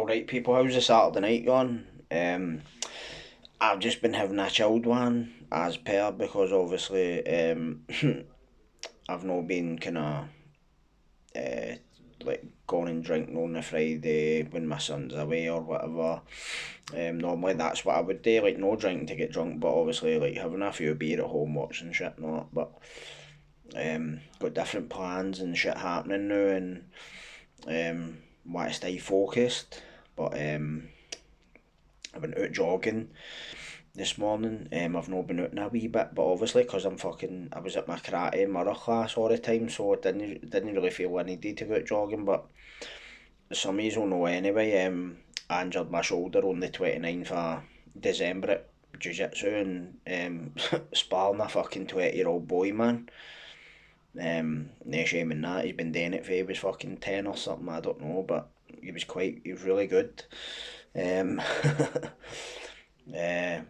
Alright people, how's the Saturday night gone? I've just been having a chilled one as per because obviously I've not been kinda uh, like going and drinking on the Friday when my son's away or whatever. Normally that's what I would do, like no drinking to get drunk, but obviously like having a few beer at home watching shit and all that. But got different plans and shit happening now and want to stay focused. But I went out jogging this morning. I've not been out in a wee bit, but obviously because I was at my karate mirror class all the time, so I didn't really feel I needed to go out jogging. But some of you will know anyway. I injured my shoulder on the 29th of December at jiu-jitsu and sparring a fucking 20-year-old boy, man. No shame in that. He's been doing it for he was fucking 10 or something, I don't know, but he was really good. Um,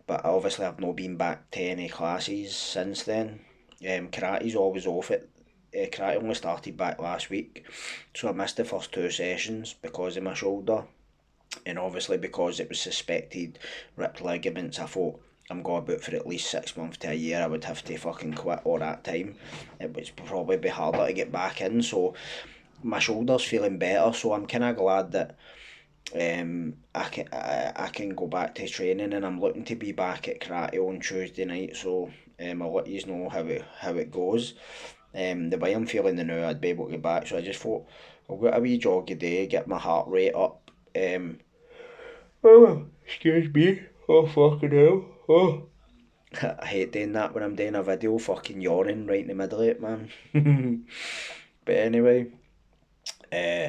but obviously I've not been back to any classes since then. Karate's always off it. Karate only started back last week, so I missed the first two sessions because of my shoulder, and obviously because it was suspected ripped ligaments. I thought I'm going about for at least 6 months to a year. I would have to fucking quit all that time. It would probably be harder to get back in. So my shoulder's feeling better. So I'm kind of glad that I can go back to training, and I'm looking to be back at karate on Tuesday night. So I'll let you know how it goes. The way I'm feeling now, I'd be able to get back. So I just thought I'll go a wee jog a day, get my heart rate up. Oh, excuse me. Oh fucking hell. Oh. I hate doing that when I'm doing a video, fucking yawning right in the middle of it, man. But anyway, uh,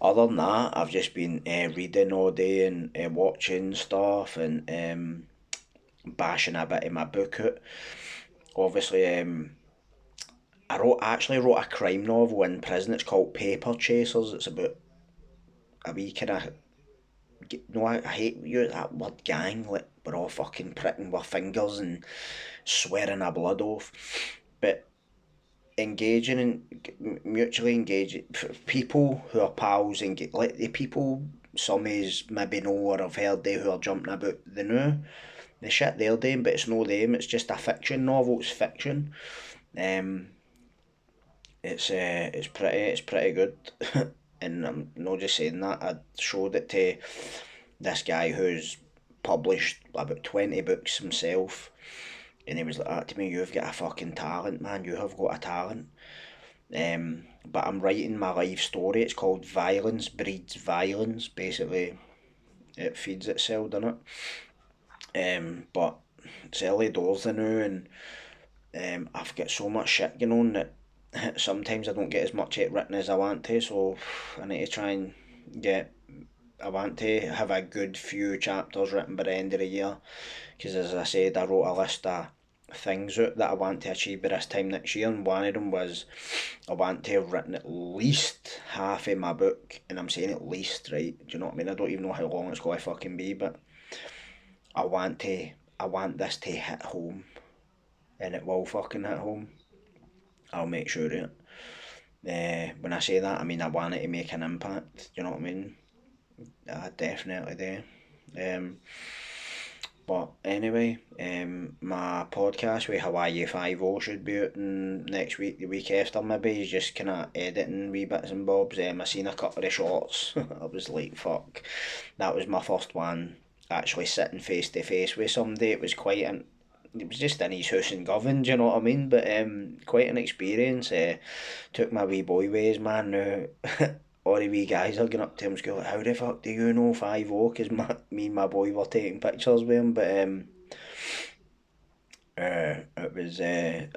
other than that, I've just been reading all day and watching stuff and bashing a bit of my book out. Obviously, actually wrote a crime novel in prison. It's called Paper Chasers. It's about a wee kind of no, I hate you that word gang. Like we're all fucking pricking with fingers and swearing our blood off, but engaging and mutually engaging people who are pals and get like the people some is maybe know or have heard they who are jumping about the shit they're doing, but it's no them. It's just a fiction novel. It's fiction. Um, it's pretty good, and I'm not just saying that. I showed it to this guy who's published about 20 books himself, and he was like that to me. You've got a fucking talent, man. You have got a talent. But I'm writing my life story. It's called Violence Breeds Violence. Basically, it feeds itself, doesn't it? But it's early doors now, and I've got so much shit going on that sometimes I don't get as much it written as I want to. So I need to try and get. I want to have a good few chapters written by the end of the year, because as I said, I wrote a list of things out that I want to achieve by this time next year, and one of them was I want to have written at least half of my book, and I'm saying at least, right? Do you know what I mean? I don't even know how long it's going to fucking be, but I want to, I want this to hit home, and it will fucking hit home. I'll make sure of it. When I say that, I mean I want it to make an impact. Do you know what I mean? I definitely do. But anyway, my podcast with Hawaii 5 should be out next week, the week after maybe. He's just kind of editing wee bits and bobs. I seen a couple of shorts. I was like, fuck. That was my first one actually sitting face to face with somebody. It was just in his house in Govan, do you know what I mean? But quite an experience. Took my wee boy ways, man. Now all the wee guys are going up to him and go like, how the fuck do you know 5-0? Because me and my boy were taking pictures with him, but it was, I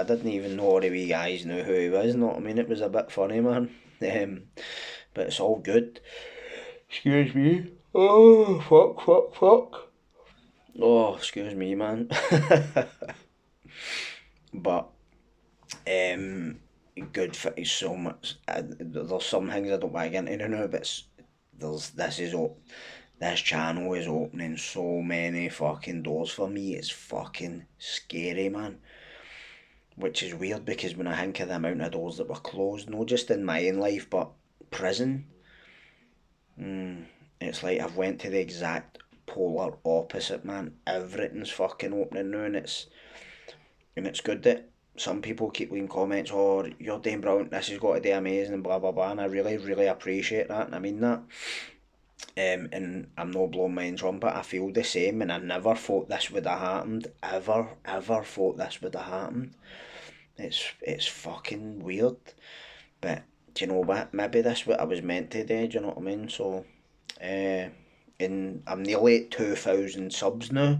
didn't even know all the wee guys knew who he was, you know what I mean? It was a bit funny, man. Um, but it's all good. Excuse me. Oh, fuck, fuck, fuck. Oh, excuse me, man. But good for so much. There's some things I don't want to get into now, but there's this channel is opening so many fucking doors for me. It's fucking scary, man. Which is weird because when I think of the amount of doors that were closed, not just in my own life, but prison, It's like I've went to the exact polar opposite, man. Everything's fucking opening now, and it's good that some people keep leaving comments, oh, you're doing brilliant, this has got to do amazing, and blah blah blah, and I really, really appreciate that, and I mean that. And I'm not blowing my own trumpet, I feel the same, and I never thought this would have happened, ever thought this would have happened. It's fucking weird, but do you know what? Maybe that's what I was meant to do. Do you know what I mean? So, uh, and I'm nearly at 2,000 subs now.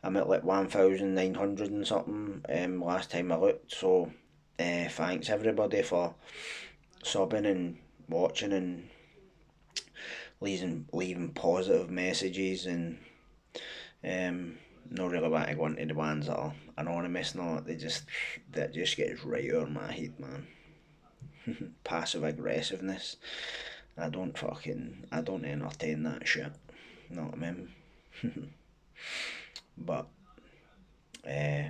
I'm at like 1,900 and something. Last time I looked. So, thanks everybody for subbing and watching and leaving positive messages and not really want to go into the ones that are anonymous. No, that just gets right over my head, man. Passive aggressiveness. I don't entertain that shit. You know what I mean? But uh,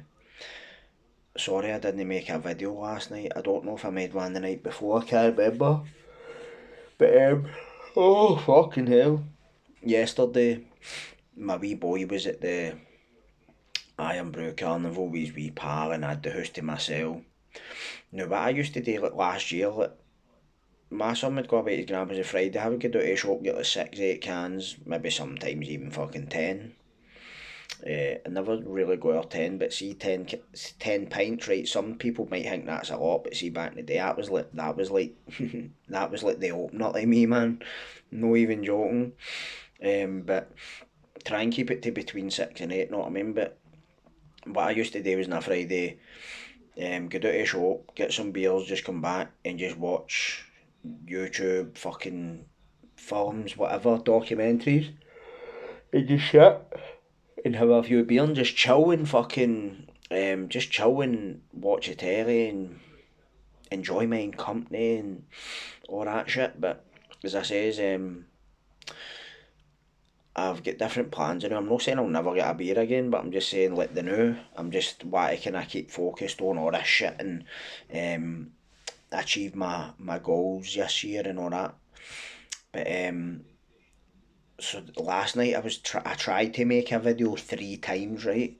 sorry I didn't make a video last night. I don't know if I made one the night before. I can't remember. But oh fucking hell! Yesterday, my wee boy was at the Iron Brew Carnival with his wee pal, and I had the house to myself. Now, what I used to do like last year, like my son would go away to his grandpa's on Friday. I would go down to the shop, get like 6, 8 cans, maybe sometimes even fucking 10. I never really go over 10, but see 10 pints, right? Some people might think that's a lot, but see back in the day, that was like that was like the opener to me, man. No even joking. But try and keep it to between 6 and 8, know what I mean? But what I used to do was on a Friday, go down to the shop, get some beers, just come back and just watch YouTube, fucking films, whatever, documentaries, and just shit. And have a few beer and just chill and fucking just chill and watch a telly and enjoy my own company and all that shit. But as I says, I've got different plans. I'm not saying I'll never get a beer again, but I'm just saying like the new. I'm just why can I keep focused on all this shit and um, achieve my goals this year and all that. But so last night I tried to make a video 3 times, right,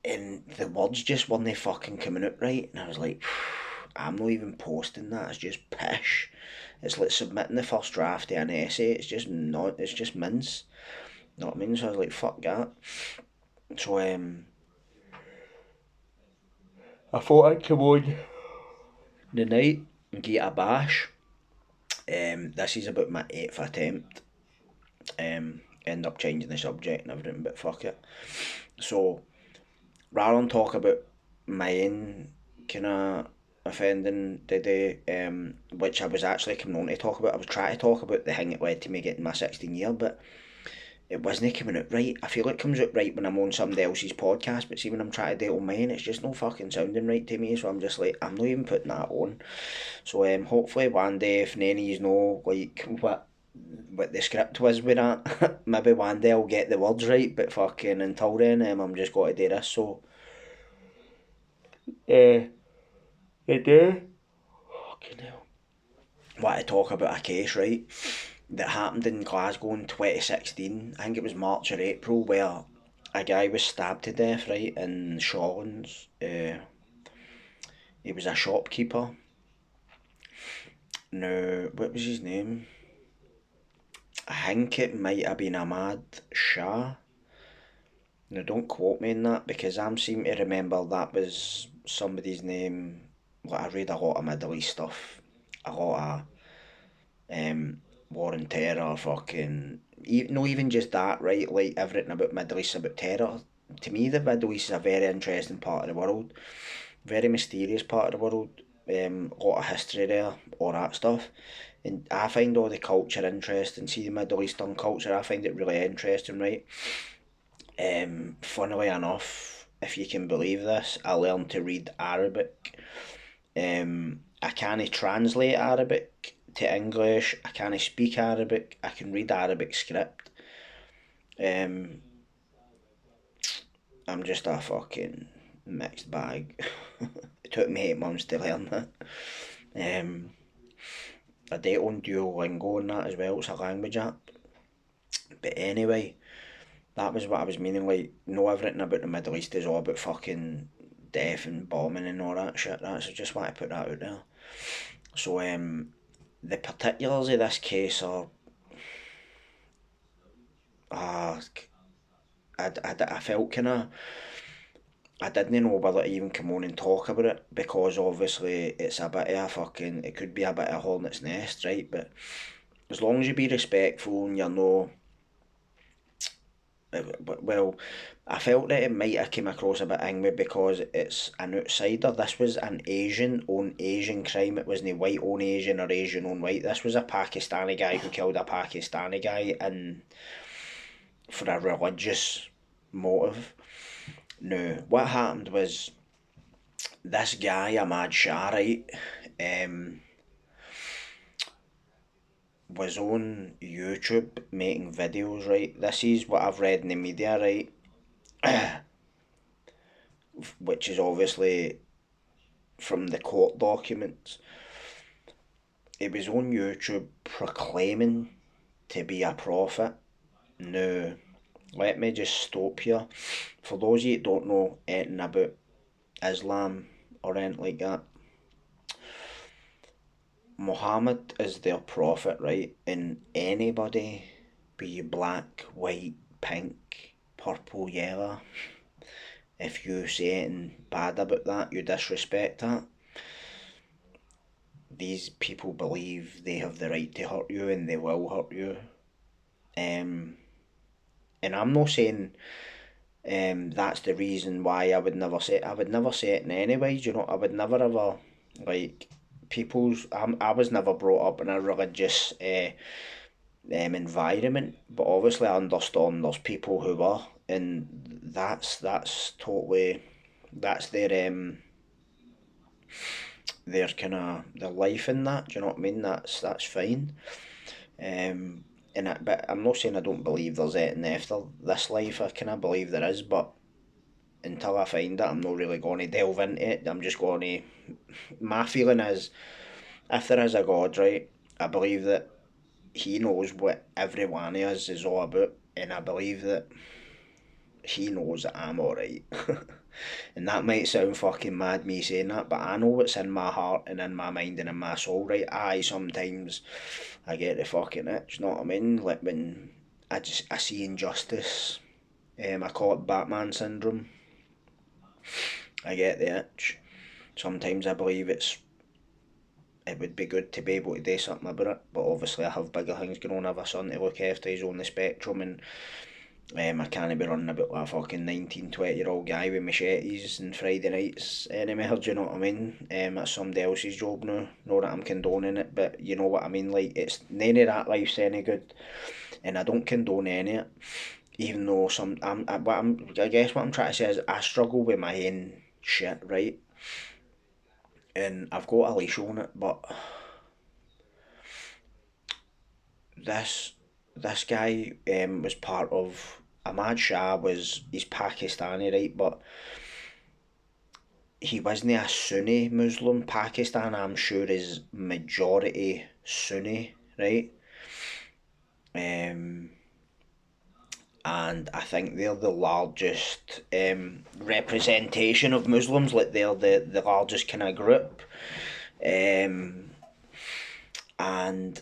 and the words just weren't fucking coming out right, and I was like, I'm not even posting that. It's just pish. It's like submitting the first draft to an essay. It's just not. It's just mince. You know what I mean? So I was like, fuck that. So I thought I'd come on the night and get a bash. This is about my 8th attempt. End up changing the subject and everything, but fuck it. So rather than talk about my own kind of offending today, which I was actually coming on to talk about, I was trying to talk about the thing that led to me getting my 16 year, but it wasn't coming out right. I feel it comes out right when I'm on somebody else's podcast, but see when I'm trying to do it on mine, it's just no fucking sounding right to me. So I'm just like, I'm not even putting that on. So hopefully one day, if none of you know like what the script was with that, maybe one day I'll get the words right. But fucking until then, I'm just going to do this. So I do. Fucking hell. Want to talk about a case, right, that happened in Glasgow in 2016. I think it was March or April, where a guy was stabbed to death, right, in Shawlands. He was a shopkeeper. Now, what was his name? I think it might have been Asad Shah. Now, don't quote me on that because I'm seem to remember that was somebody's name. Like, I read a lot of Middle East stuff, a lot of war and terror, fucking, no, even just that, right? Like everything about Middle East about terror. To me, the Middle East is a very interesting part of the world, very mysterious part of the world. A lot of history there, all that stuff, and I find all the culture interesting. See the Middle Eastern culture, I find it really interesting, right? Funnily enough, if you can believe this, I learned to read Arabic. I can't translate Arabic to English. I can't speak Arabic. I can read Arabic script. Um, I'm just a fucking mixed bag. It took me 8 months to learn that. I do own Duolingo and that as well. It's a language app. But anyway, that was what I was meaning. Like, no, everything about the Middle East is all about fucking death and bombing and all that shit. That's just why I put that out there. So, the particulars of this case are, uh, I felt kind of, I didn't know whether to even come on and talk about it because obviously it's a bit of a fucking, it could be a bit of a hornet's nest, right? But as long as you be respectful and you're no, well, I felt that it might have came across a bit angry because it's an outsider. This was an Asian owned Asian crime. It wasn't white owned Asian or Asian owned white. This was a Pakistani guy who killed a Pakistani guy and for a religious motive. Now, what happened was this guy, Ahmad Shah, right, um, was on YouTube making videos, right? This is what I've read in the media, right? Which is obviously from the court documents. He was on YouTube proclaiming to be a prophet. Now, let me just stop here. For those of you that don't know anything about Islam or anything like that, Muhammad is their prophet, right? And anybody, be you black, white, pink, purple, yellow, if you say anything bad about that, you disrespect that, these people believe they have the right to hurt you and they will hurt you. Um, and I'm not saying that's the reason why I would never say it in any way, you know, I would never ever, like, I was never brought up in a religious environment, but obviously I understand there's people who were, and that's totally, that's their kind of their life in that. Do you know what I mean? That's fine. But I'm not saying I don't believe there's anything after this life. I kind of believe there is, but until I find it, I'm not really going to delve into it. I'm just going to. My feeling is, if there is a God, right, I believe that He knows what every one of us is all about, and I believe that He knows that I'm alright. And that might sound fucking mad me saying that, but I know what's in my heart and in my mind and in my soul, right? Sometimes I get the fucking itch, you know what I mean? Like when I see injustice. I call it Batman syndrome. I get the itch. Sometimes I believe it would be good to be able to do something about it, but obviously I have bigger things going on. I have a son to look after, he's on the spectrum, and I can't be running about like a fucking 19, 20-year-old guy with machetes and Friday nights anymore, do you know what I mean? That's somebody else's job now. Not that I'm condoning it, but you know what I mean? Like, it's none of that life's any good, and I don't condone any of it. Even though I guess what I'm trying to say is I struggle with my own shit, right? And I've got a leash on it, but this this guy was part of Ahmad Shah. He's Pakistani, right? But he wasn't a Sunni Muslim. Pakistan, I'm sure, is majority Sunni, right? Um, and I think they're the largest representation of Muslims. Like, they're the largest kind of group. Um, and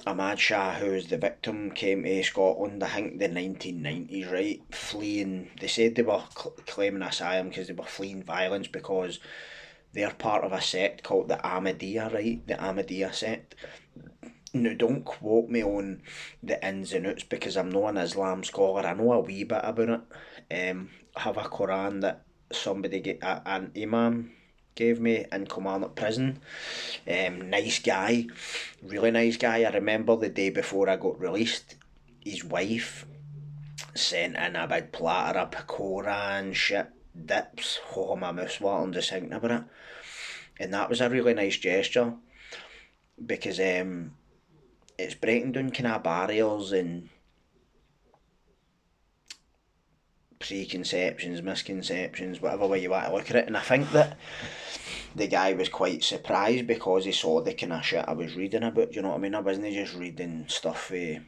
Ahmad Shah, who was the victim, came to Scotland, I think the 1990s, right? Fleeing, they said they were claiming asylum because they were fleeing violence because they're part of a sect called the Ahmadiyya, right? The Ahmadiyya sect. Now, don't quote me on the ins and outs because I'm not an Islam scholar. I know a wee bit about it. I have a Quran that an imam gave me in Kilmarnock prison. Nice guy, really nice guy. I remember the day before I got released, his wife sent in a big platter of pakora and shit, dips. Oh, my mouth's watering just thinking about it. And that was a really nice gesture because it's breaking down kind of barriers and preconceptions, misconceptions, whatever way you want to look at it. And I think that the guy was quite surprised because he saw the kind of shit I was reading about, you know what I mean? I wasn't just reading stuff for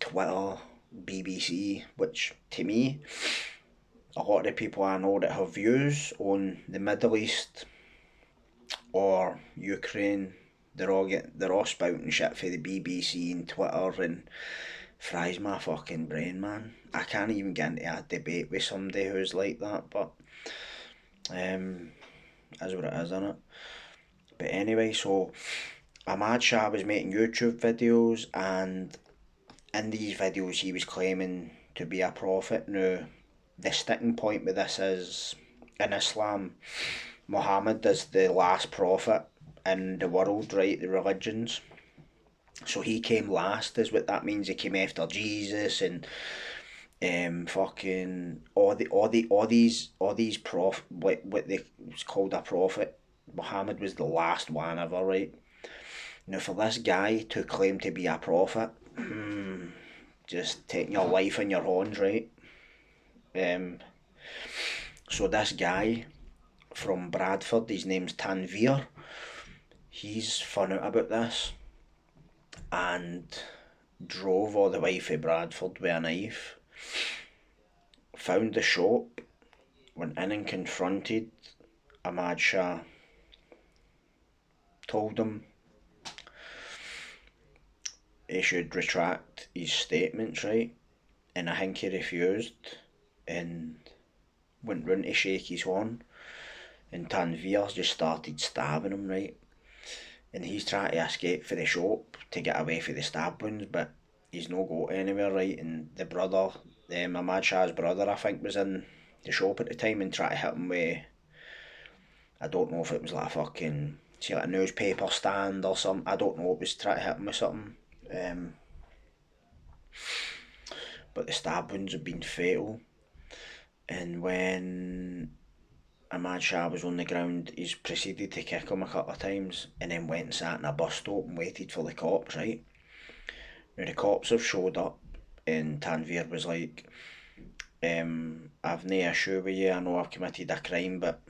Twitter, BBC, which to me, a lot of the people I know that have views on the Middle East or Ukraine, they're all spouting shit for the BBC and Twitter, and fries my fucking brain, man. I can't even get into a debate with somebody who's like that, but is what it is, innit? But anyway, so Ahmad Shah was making YouTube videos, and in these videos he was claiming to be a prophet. Now, the sticking point with this is, in Islam, Muhammad is the last prophet in the world, right? The religions. So he came last, is what that means. He came after Jesus and fucking all these what they was called a prophet. Muhammad was the last one ever, right? Now for this guy to claim to be a prophet, just taking your life in your hands, right? Um, so this guy from Bradford, his name's Tanvir, he's found out about this and drove all the way from Bradford with a knife, found the shop, went in and confronted Ahmad Shah, told him he should retract his statements, right? And I think he refused and went round to shake his horn, and Tanvir just started stabbing him, right? And he's trying to escape for the shop to get away from the stab wounds, but he's no got anywhere, right? And the brother, Ahmad Shah's brother, I think, was in the shop at the time and tried to hit him with, I don't know if it was like a fucking, see, like a newspaper stand or something. I don't know, it was trying to hit him with something. But the stab wounds have been fatal. And when Ahmad Shah was on the ground, he's proceeded to kick him a couple of times and then went and sat in a bus stop and waited for the cops, right? Now the cops have showed up and Tanvir was like, I've no issue with you, I know I've committed a crime, but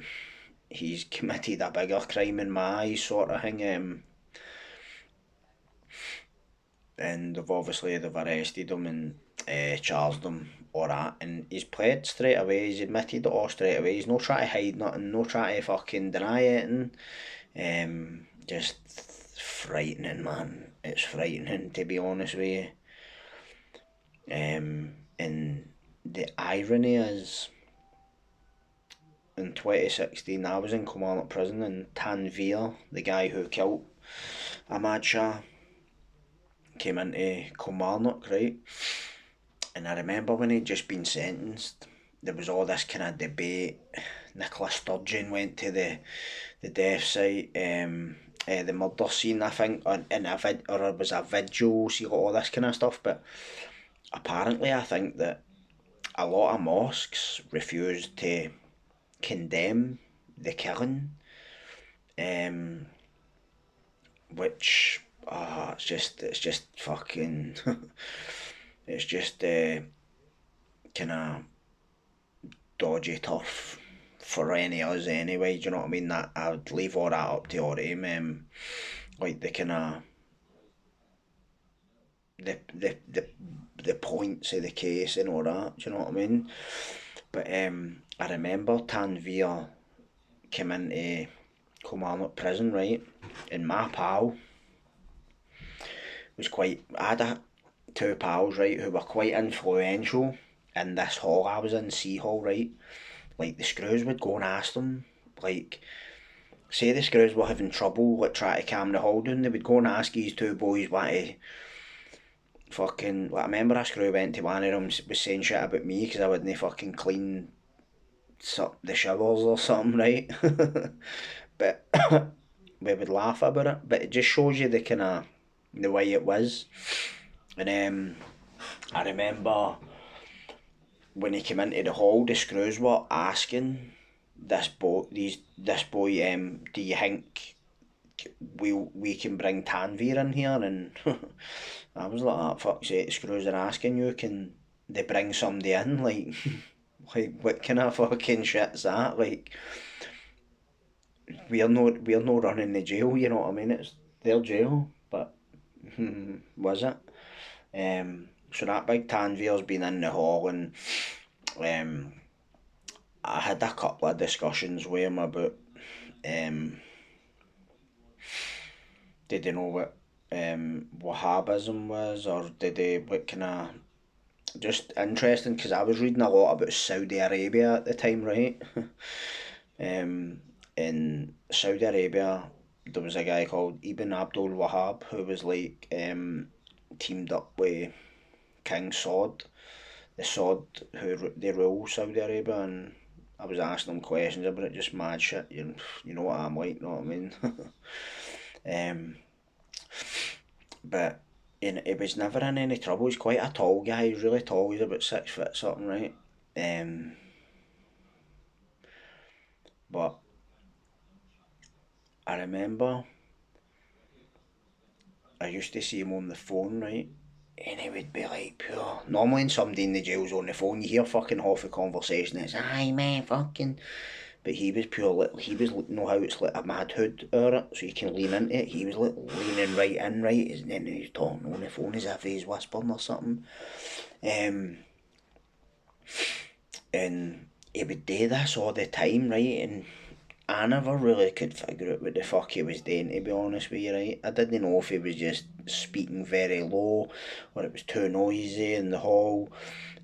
he's committed a bigger crime in my eyes, sort of thing. And they've arrested him and charged him all that, and he's pled straight away, he's admitted it all straight away, he's no trying to hide nothing, no trying to fucking deny anything. Just frightening, man, it's frightening to be honest with you. And the irony is, in 2016 I was in Kilmarnock prison, and Tanvir, the guy who killed Ahmad Shah, came into Kilmarnock, right? And I remember when he'd just been sentenced, there was all this kind of debate. Nicola Sturgeon went to the death site, the murder scene, I think, or it was a vigil, see, all this kind of stuff. But apparently, I think that a lot of mosques refused to condemn the killing, which it's just fucking it's just kind of dodgy turf for any of us anyway, do you know what I mean? That I would leave all that up to all them, like the kind of the points of the case and all that, do you know what I mean? But I remember Tanvir came into Kilmarnock prison, right? And my pal was quite, I had two pals, right, who were quite influential in this hall I was in, C Hall, right? Like the screws would go and ask them, like, say the screws were having trouble, like trying to calm the hall down, they would go and ask these two boys what to fucking, like, I remember a screw went to one of them, was saying shit about me because I wouldn't fucking clean the showers or something, right? But we would laugh about it, but it just shows you the kind of the way it was. And I remember when he came into the hall, the screws were asking this boy, do you think we can bring Tanvir in here? And I was like, oh, fuck's sake, the screws are asking you, can they bring somebody in? Like, like what kind of fucking shit's that? Like, we're not running the jail, you know what I mean? It's their jail, but was it? So that big Tanvir's been in the hall, and um, I had a couple of discussions with him about did they know what Wahhabism was, or did they what kind of just interesting because I was reading a lot about Saudi Arabia at the time, right? In Saudi Arabia, there was a guy called Ibn Abdul Wahhab who was like teamed up with King Saud, the Saud who they rule Saudi Arabia, and I was asking them questions about it, just mad shit. You know what I'm like, you know what I mean? um, but it was never in any trouble. He's quite a tall guy. He's really tall. He's about 6 foot something, right? Um, but I remember I used to see him on the phone, right? And he would be like pure. Normally, when somebody in the jail's on the phone, you hear fucking half the conversation. It's aye man, fucking. But he was pure. Like, he was know how it's like a mad hood or it, so you can lean into it. He was like leaning right in, right, and then he was talking on the phone as if he's whispering or something. Um, and he would do this all the time, right? And I never really could figure out what the fuck he was doing, to be honest with you, right? I didn't know if he was just speaking very low or it was too noisy in the hall.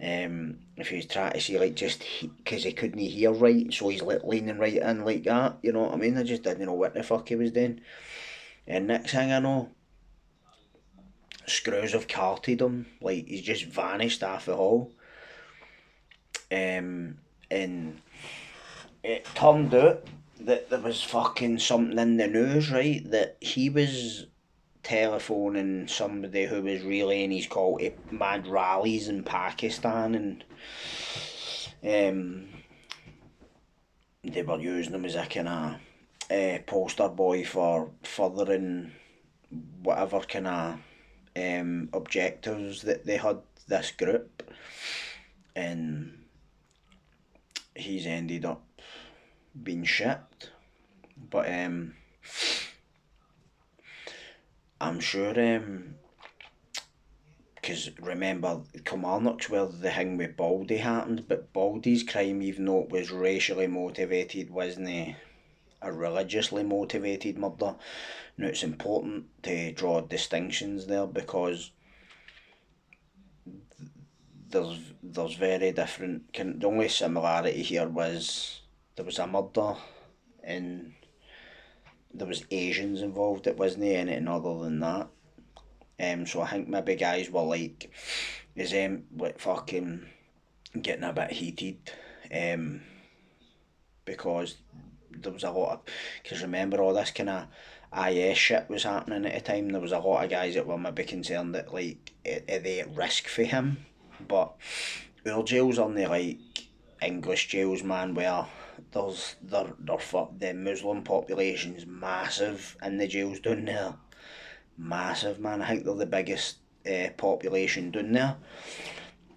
If he was trying to say, like, just because he couldn't hear right, so he's like leaning right in like that, you know what I mean? I just didn't know what the fuck he was doing. And next thing I know, screws have carted him, like, he's just vanished off the hall. And it turned out that there was fucking something in the news, right? That he was telephoning somebody who was relaying his call to mad rallies in Pakistan, and um, they were using him as a kind of poster boy for furthering whatever kind of objectives that they had, this group. And he's ended up being shipped. But I'm sure, because remember, Kilmarnock's where the thing with Baldy happened, but Baldy's crime, even though it was racially motivated, wasn't a religiously motivated murder. Now it's important to draw distinctions there because there's very different. The only similarity here was there was a murder and there was Asians involved. It wasn't anything other than that. So I think maybe guys were like, is like fucking getting a bit heated, um, because there was a lot of, because remember all this kind of IS shit was happening at the time. There was a lot of guys that were maybe concerned that like are they at risk for him, but our jails aren't like English jails, man, where the Muslim population's massive in the jails down there. Massive, man. I think they're the biggest population down there.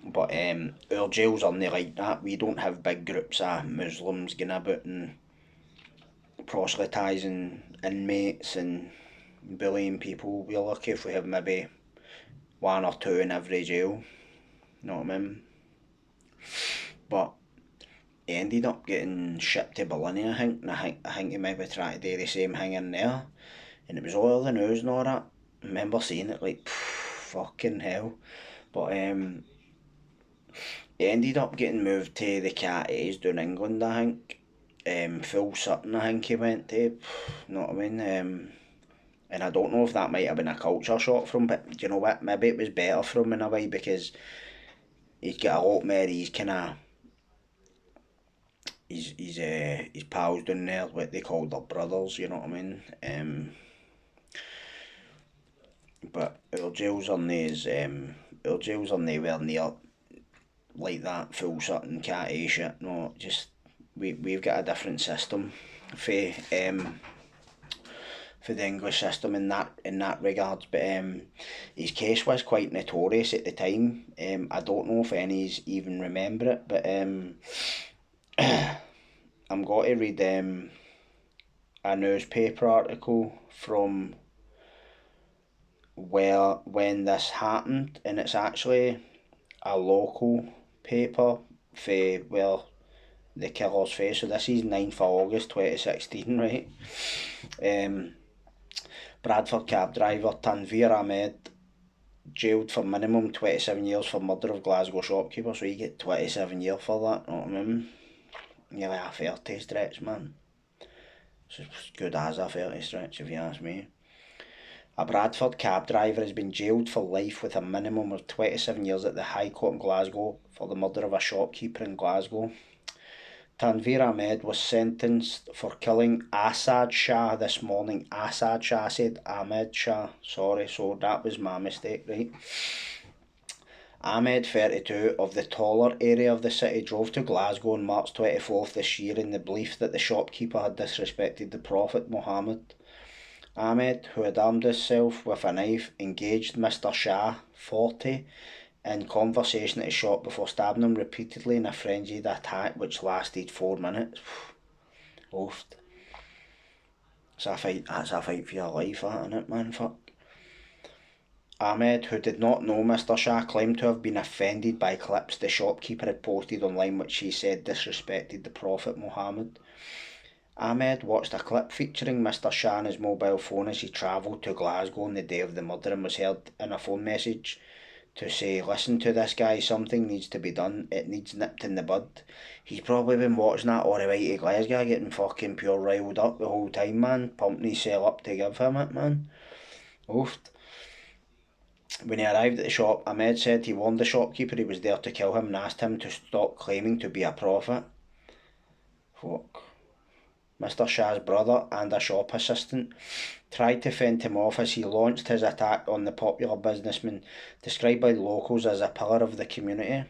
But our jails aren't like that. We don't have big groups of Muslims going about and proselytising inmates and bullying people. We're lucky if we have maybe one or two in every jail. You know what I mean? But he ended up getting shipped to Berlin, I think, and I think he maybe tried to do the same thing in there. And it was all over the news and all that. I remember seeing it like, fucking hell. But he ended up getting moved to the Cat A's down England, I think. Phil Sutton, I think he went to. You know what I mean? And I don't know if that might have been a culture shock from him, but do you know what? Maybe it was better for him in a way because he's got a lot more of these kind of his pals down there, what they call their brothers, you know what I mean? But our jails are nowhere near like that full Sutton cat A shit. No, just we've got a different system for for the English system in that regards. But his case was quite notorious at the time. I don't know if any's even remember it, but I'm going to read a newspaper article from where when this happened, and it's actually a local paper for where the killer's face. So this is 9th of August 2016, right? Bradford cab driver Tanveer Ahmed jailed for minimum 27 years for murder of Glasgow shopkeeper. So you get 27 years for that, know what I mean? Nearly a 30 stretch, man. It's as good as a 30 stretch if you ask me. A Bradford cab driver has been jailed for life with a minimum of 27 years at the High Court in Glasgow for the murder of a shopkeeper in Glasgow. Tanveer Ahmed was sentenced for killing Asad Shah this morning. Asad Shah, I said Ahmed Shah, sorry, so that was my mistake, right? Ahmed, 32, of the taller area of the city, drove to Glasgow on March 24th this year in the belief that the shopkeeper had disrespected the Prophet Muhammad. Ahmed, who had armed himself with a knife, engaged Mr Shah, 40, in conversation at his shop before stabbing him repeatedly in a frenzied attack which lasted 4 minutes. Oofed. That's a fight for your life, that, innit, man? Fuck. Ahmed, who did not know Mr Shah, claimed to have been offended by clips the shopkeeper had posted online which he said disrespected the Prophet Muhammad. Ahmed watched a clip featuring Mr Shah on his mobile phone as he travelled to Glasgow on the day of the murder and was heard in a phone message to say, listen to this guy, something needs to be done, it needs nipped in the bud. He's probably been watching that all the way to Glasgow, getting fucking pure riled up the whole time, man, pumping his cell up to give him it, man. Oofed. When he arrived at the shop, Ahmed said he warned the shopkeeper he was there to kill him and asked him to stop claiming to be a prophet. Fuck. Mr Shah's brother and a shop assistant tried to fend him off as he launched his attack on the popular businessman, described by the locals as a pillar of the community.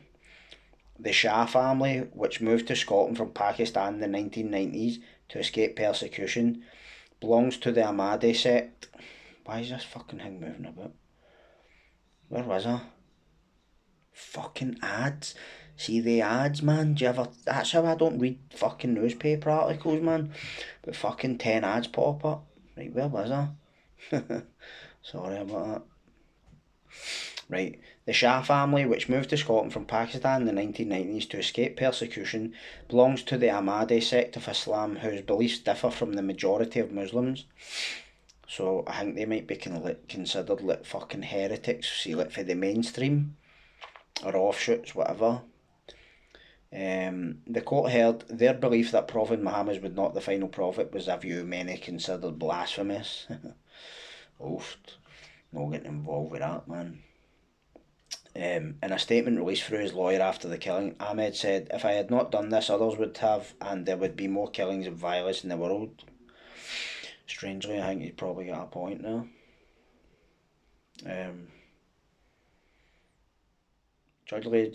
The Shah family, which moved to Scotland from Pakistan in the 1990s to escape persecution, belongs to the Ahmadi sect. Why is this fucking thing moving about? Where was I? Fucking ads. See the ads, man? Do you ever... That's how I don't read fucking newspaper articles, man. But fucking 10 ads pop up. Right, where was I? Sorry about that. Right. The Shah family, which moved to Scotland from Pakistan in the 1990s to escape persecution, belongs to the Ahmadi sect of Islam, whose beliefs differ from the majority of Muslims. So I think they might be considered like fucking heretics, see, like for the mainstream, or offshoots, whatever. The court held their belief that Prophet Muhammad was not the final prophet was a view many considered blasphemous. Oofed. No getting involved with that, man. In a statement released through his lawyer after the killing, Ahmed said, if I had not done this, others would have, and there would be more killings and violence in the world. Strangely, I think he's probably got a point now. Judge Lady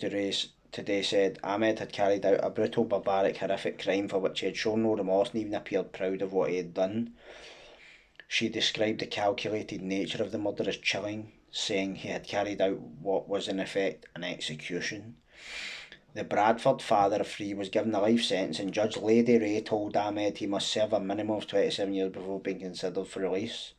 today said Ahmed had carried out a brutal, barbaric, horrific crime for which he had shown no remorse and even appeared proud of what he had done. She described the calculated nature of the murder as chilling, saying he had carried out what was in effect an execution. The Bradford father of 3 was given a life sentence, and Judge Lady Ray told Ahmed he must serve a minimum of 27 years before being considered for release.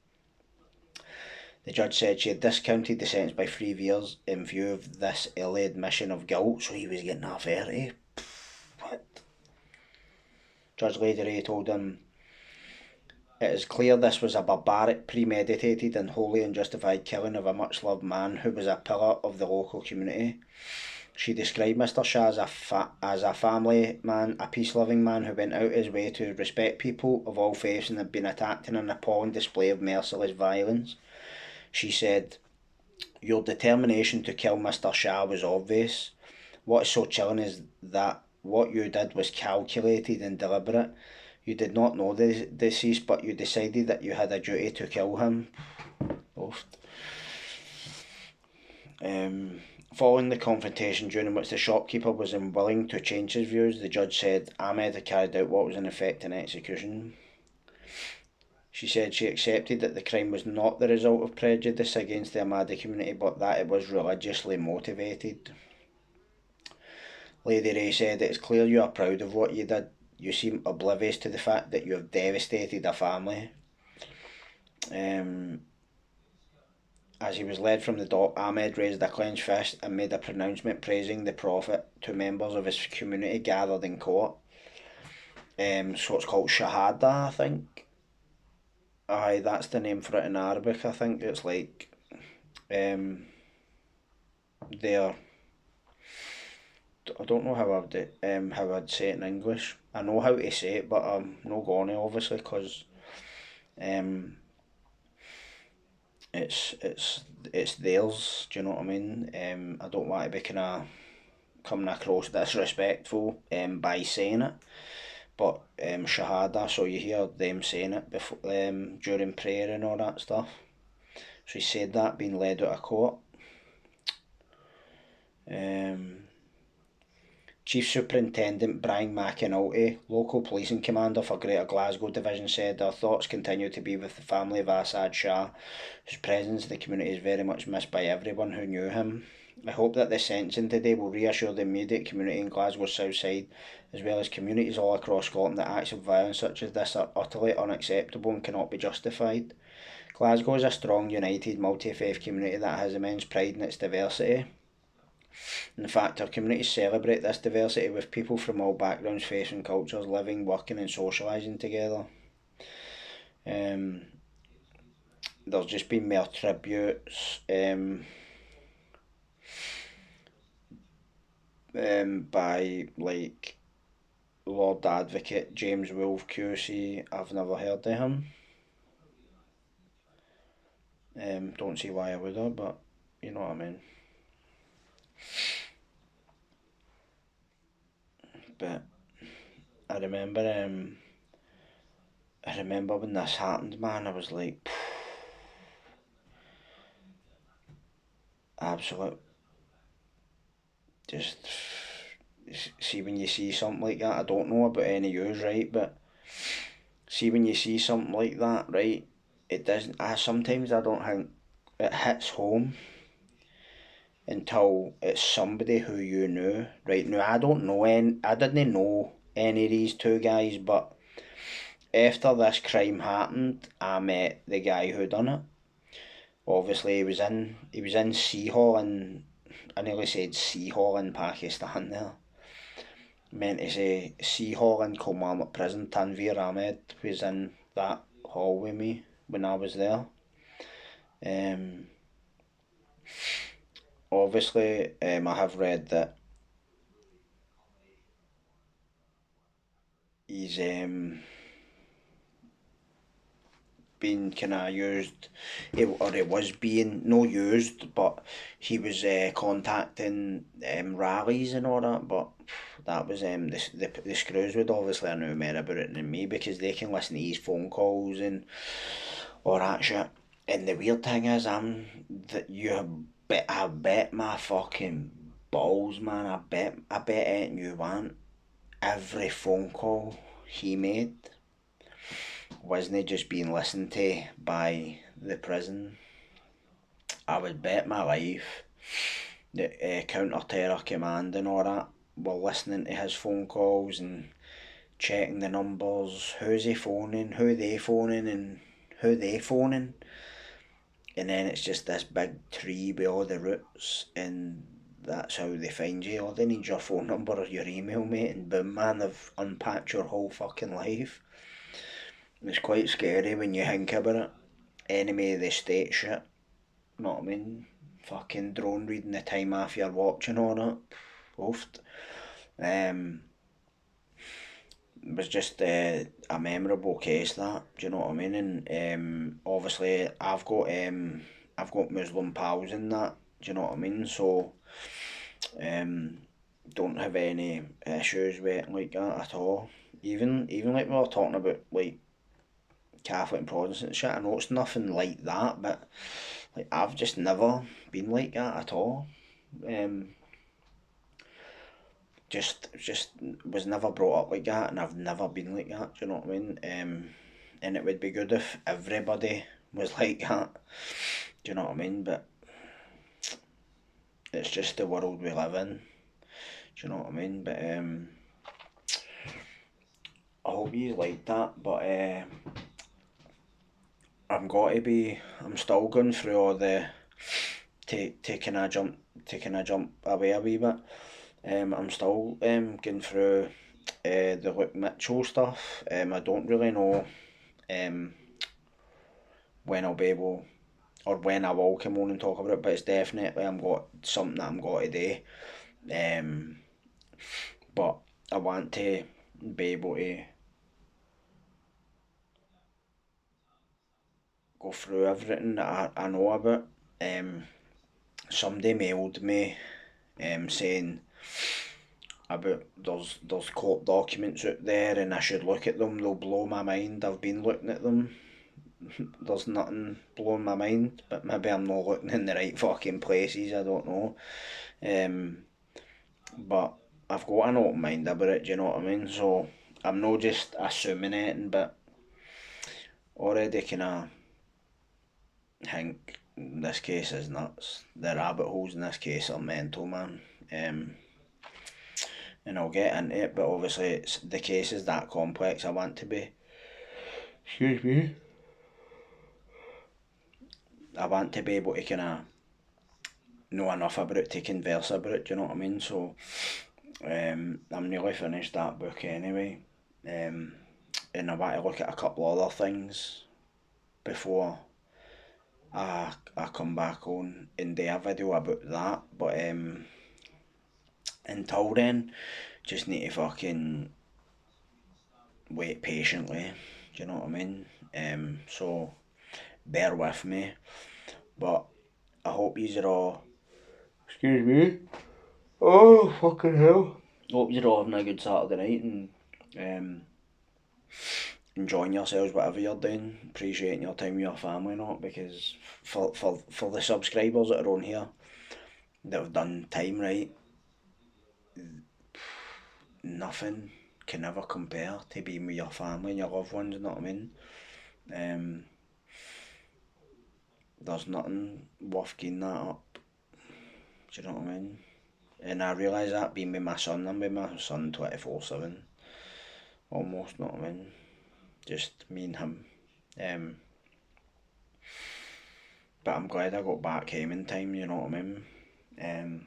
The judge said she had discounted the sentence by 3 years in view of this early admission of guilt, so he was getting a 30. What? Judge Lady Ray told him, it is clear this was a barbaric, premeditated and wholly unjustified killing of a much-loved man who was a pillar of the local community. She described Mr Shah as a family man, a peace-loving man who went out his way to respect people of all faiths and had been attacked in an appalling display of merciless violence. She said, your determination to kill Mr Shah was obvious. What is so chilling is that what you did was calculated and deliberate. You did not know the deceased, but you decided that you had a duty to kill him. Following the confrontation during which the shopkeeper was unwilling to change his views, the judge said Ahmed had carried out what was in effect an execution. She said she accepted that the crime was not the result of prejudice against the Ahmadi community, but that it was religiously motivated. Lady Ray said, it is clear you are proud of what you did. you seem oblivious to the fact that you have devastated a family. Um, as he was led from the dock, Ahmed raised a clenched fist and made a pronouncement praising the Prophet to members of his community gathered in court. So it's called Shahada, I think. Aye, that's the name for it in Arabic. I think it's like um, their. I don't know how I'd say it in English. I know how to say it, but I'm not going to obviously because um, it's theirs. Do you know what I mean? I don't want to be kind of coming across disrespectful by saying it, but Shahada. So you hear them saying it before during prayer and all that stuff. So he said that being led out of court. Um, Chief Superintendent Brian McAnulty, local policing commander for Greater Glasgow Division, said our thoughts continue to be with the family of Asad Shah, whose presence in the community is very much missed by everyone who knew him. I hope that this sentencing today will reassure the immediate community in Glasgow's south side, as well as communities all across Scotland, that acts of violence such as this are utterly unacceptable and cannot be justified. Glasgow is a strong, united, multi-faith community that has immense pride in its diversity. In fact, our communities celebrate this diversity with people from all backgrounds, faiths and cultures living, working and socialising together. Um, there's just been more tributes by like Lord Advocate James Wolfe QC. I've never heard of him. Don't see why I would have, but you know what I mean. But I remember I remember when this happened, man. I was like, absolute. Just see when you see something like that. I don't know about any use, right? But see when you see something like that, right? It doesn't. I don't think it hits home until it's somebody who you knew, right? Now I don't know any. I didn't know any of these two guys, but after this crime happened, I met the guy who done it. Obviously, he was in Seahall and I nearly said Seahall in Pakistan there. Meant to say Seahall in Kilmarnock Prison. Tanveer Ahmed was in that hall with me when I was there. Um, obviously, I have read that he's been kind of used, or it was being no used, but he was contacting rallies and all that. But that was the screws would obviously know more about it than me because they can listen to his phone calls and all that shit. And the weird thing is, I bet my fucking balls, man. I bet anything you want. Every phone call he made wasn't just being listened to by the prison. I would bet my life that Counter Terror Command and all that were listening to his phone calls and checking the numbers. Who's he phoning? Who they phoning? And who they phoning? And then it's just this big tree with all the routes, and that's how they find you. All they need your phone number or your email, mate, and boom, man, they've unpacked your whole fucking life. It's quite scary when you think about it. Enemy of the state shit. Know what I mean? Fucking drone reading the time off your watch and all that. Oofed. It was just a memorable case that. Do you know what I mean? And obviously I've got Muslim pals in that. Do you know what I mean? So um, don't have any issues with it like that at all. Even like we were talking about like Catholic and Protestant shit. I know it's nothing like that, but like I've just never been like that at all. Um, just was never brought up like that, and I've never been like that. Do you know what I mean? And it would be good if everybody was like that. Do you know what I mean? But it's just the world we live in. Do you know what I mean? But I hope you like that, but I'm still going through all the taking a jump away a wee bit. I'm still going through the Luke Mitchell stuff. I don't really know um, when I'll be able or when I will come on and talk about it, but it's definitely I'm got something that I'm got to do. But I want to be able to go through everything that I know about. Um, Somebody mailed me saying about there's court documents out there and I should look at them. They'll blow my mind. I've been looking at them. There's nothing blowing my mind, but maybe I'm not looking in the right fucking places. I don't know. Um, but I've got an open mind about it. Do you know what I mean? So I'm not just assuming anything, but already kind of think this case is nuts. The rabbit holes in this case are mental, man. And I'll get into it, but obviously the case is that complex. I want to be. Excuse me. I want to be able to kind of know enough about it to converse about it. Do you know what I mean? So, I'm nearly finished that book anyway, and I want to look at a couple other things before I come back on and do a video about that. But until then, just need to fucking wait patiently. Do you know what I mean? So bear with me. But I hope yous are all. Excuse me. Oh fucking hell! Hope you're all having a good Saturday night and enjoying yourselves, whatever you're doing. Appreciating your time with your family, not because for the subscribers that are on here that have done time right, nothing can ever compare to being with your family and your loved ones. You know what I mean? Um, there's nothing worth giving that up. Do you know what I mean? And I realise that being with my son, I'm with my son 24/7, almost. Know what I mean? Just me and him. Um, but I'm glad I got back home in time. You know what I mean? Um,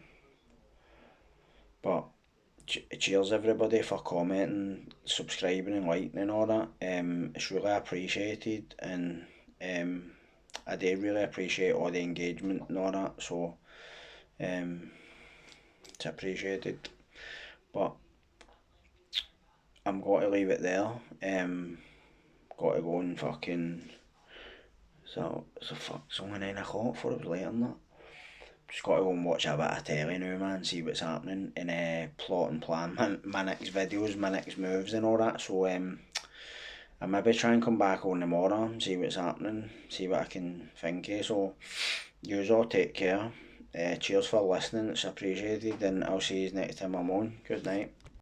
but cheers everybody for commenting, subscribing and liking and all that. It's really appreciated, and I do really appreciate all the engagement and all that. So it's appreciated. But I'm going to leave it there. Got to go and fucking. So it's a fuck. It's only 9 o'clock. For it was later than that. Just got to go and watch a bit of telly now, man. See what's happening and plot and plan my next videos, my next moves and all that. So I maybe try and come back on tomorrow and see what's happening. See what I can think of. So you all take care. Cheers for listening. It's appreciated, and I'll see you next time I'm on. Good night.